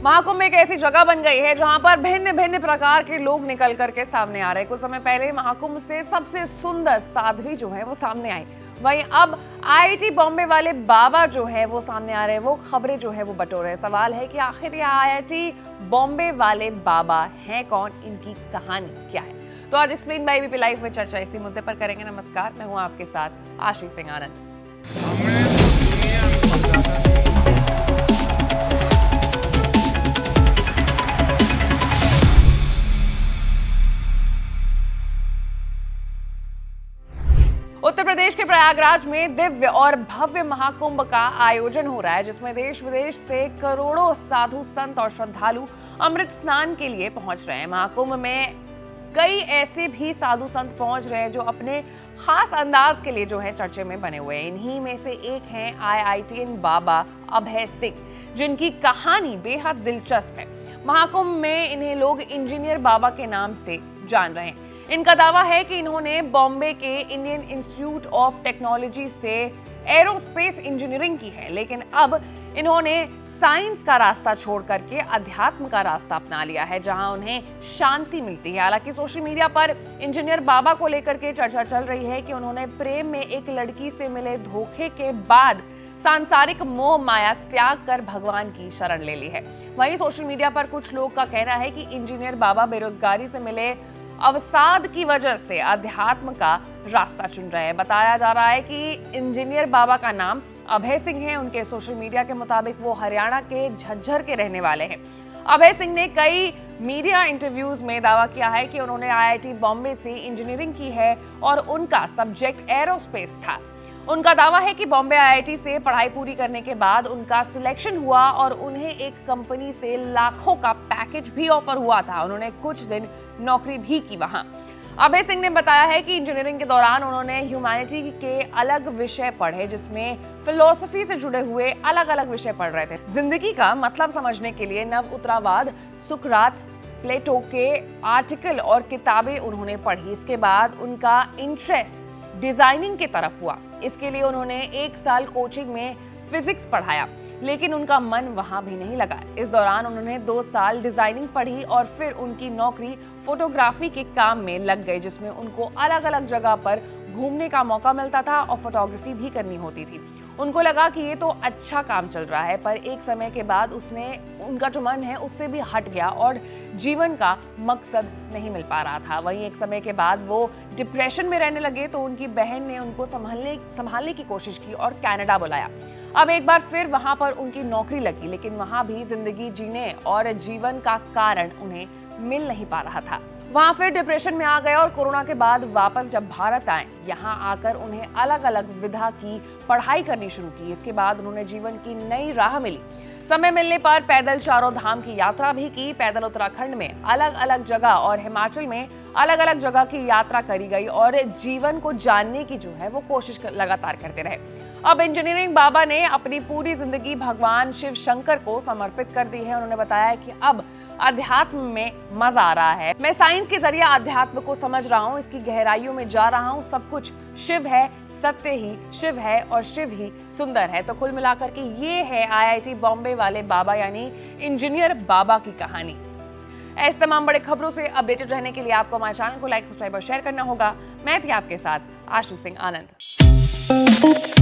महाकुंभ एक ऐसी जगह बन गई है जहां पर भिन्न भिन्न प्रकार के लोग निकल करके सामने आ रहे हैं। कुछ समय पहले महाकुंभ से सबसे सुंदर साध्वी जो है वो सामने आई, वहीं अब आईआईटी बॉम्बे वाले बाबा जो है वो सामने आ रहे हैं, वो खबरें जो है वो बटोर रहे हैं। सवाल है कि आखिर ये आईआईटी बॉम्बे वाले बाबा हैं कौन, इनकी कहानी क्या है? तो आज एक्सप्लेन बाय एबीपी लाइव में चर्चा इसी मुद्दे पर करेंगे। नमस्कार, मैं हूं आपके साथ आशीष सिंह आनंद। उत्तर प्रदेश के प्रयागराज में दिव्य और भव्य महाकुंभ का आयोजन हो रहा है, जिसमें देश विदेश से करोड़ों साधु संत और श्रद्धालु अमृत स्नान के लिए पहुंच रहे हैं। महाकुंभ में कई ऐसे भी साधु संत पहुंच रहे हैं जो अपने खास अंदाज के लिए जो है चर्चे में बने हुए हैं। इन्हीं में से एक हैं आईआईटीएन बाबा अभय सिंह, जिनकी कहानी बेहद दिलचस्प है। महाकुंभ में इन्हें लोग इंजीनियर बाबा के नाम से जान रहे हैं। इनका दावा है कि इन्होंने बॉम्बे के इंडियन इंस्टीट्यूट ऑफ टेक्नोलॉजी से एरोस्पेस इंजीनियरिंग की है, लेकिन अब इन्होंने साइंस का रास्ता छोड़ करके अध्यात्म का रास्ता अपना लिया है, जहां उन्हें शांति मिलती है। हालांकि सोशल मीडिया पर इंजीनियर बाबा को लेकर के चर्चा चल रही है कि उन्होंने प्रेम में एक लड़की से मिले धोखे के बाद सांसारिक मोह माया त्याग कर भगवान की शरण ले ली है। वहीं सोशल मीडिया पर कुछ लोग का कहना है कि इंजीनियर बाबा बेरोजगारी से मिले अवसाद की वजह से अध्यात्म का रास्ता चुन रहे हैं। बताया जा रहा है कि इंजीनियर बाबा का नाम अभय सिंह है। उनके सोशल मीडिया के मुताबिक वो हरियाणा के झज्जर के रहने वाले हैं। अभय सिंह ने कई मीडिया इंटरव्यूज में दावा किया है कि उन्होंने आईआईटी बॉम्बे से इंजीनियरिंग की है और उनका सब्जेक्ट एरोस्पेस था। उनका दावा है कि बॉम्बे आईआईटी से पढ़ाई पूरी करने के बाद उनका सिलेक्शन हुआ और उन्हें एक कंपनी से लाखों का पैकेज भी ऑफर हुआ था। उन्होंने कुछ दिन नौकरी भी की वहां। अभय सिंह ने बताया है कि इंजीनियरिंग के दौरान उन्होंने ह्यूमैनिटी के अलग विषय पढ़े, जिसमें फिलॉसफी से जुड़े हुए अलग अलग विषय पढ़ रहे थे। जिंदगी का मतलब समझने के लिए नव उत्तरावाद, सुकरात, प्लेटो के आर्टिकल और किताबें उन्होंने पढ़ी। इसके बाद उनका इंटरेस्ट डिजाइनिंग की तरफ हुआ। इसके लिए उन्होंने 1 साल कोचिंग में फिजिक्स पढ़ाया, लेकिन उनका मन वहां भी नहीं लगा। इस दौरान उन्होंने 2 साल डिजाइनिंग पढ़ी और फिर उनकी नौकरी फोटोग्राफी के काम में लग गई, जिसमें उनको अलग अलग जगह पर घूमने का मौका मिलता था और फोटोग्राफी भी करनी होती थी। उनको लगा कि ये तो अच्छा काम चल रहा है, पर एक समय के बाद उनका जो मन है उससे भी हट गया और जीवन का मकसद नहीं मिल पा रहा था। वहीं एक समय के बाद वो डिप्रेशन में रहने लगे, तो उनकी बहन ने उनको संभालने की कोशिश की और कनाडा बुलाया। अब एक बार फिर वहां पर उनकी नौकरी लगी, लेकिन वहां भी जिंदगी जीने और जीवन का कारण उन्हें मिल नहीं पा रहा था। वहां फिर डिप्रेशन में आ गए और कोरोना के बाद वापस जब भारत आए, यहाँ आकर उन्हें अलग अलग विधा की पढ़ाई करनी शुरू की। इसके बाद उन्होंने जीवन की नई राह मिली। समय मिलने पर पैदल चारों धाम की यात्रा भी की। पैदल उत्तराखंड में अलग अलग जगह और हिमाचल में अलग अलग जगह की यात्रा करी गई और जीवन को जानने की जो है वो कोशिश लगातार करते रहे। अब इंजीनियरिंग बाबा ने अपनी पूरी जिंदगी भगवान शिव शंकर को समर्पित कर दी है। उन्होंने बताया कि अब अध्यात्म में मजा आ रहा है। मैं साइंस के जरिए अध्यात्म को समझ रहा हूँ, इसकी गहराइयों में जा रहा हूँ। सब कुछ शिव है, सत्य ही शिव है और शिव ही सुंदर है। तो कुल मिलाकर के ये है आईआईटी बॉम्बे वाले बाबा यानी इंजीनियर बाबा की कहानी। ऐसे तमाम बड़े खबरों से अपडेटेड रहने के लिए आपको हमारे चैनल को लाइक, सब्सक्राइब और शेयर करना होगा। मैं थी आपके साथ आशीष सिंह आनंद।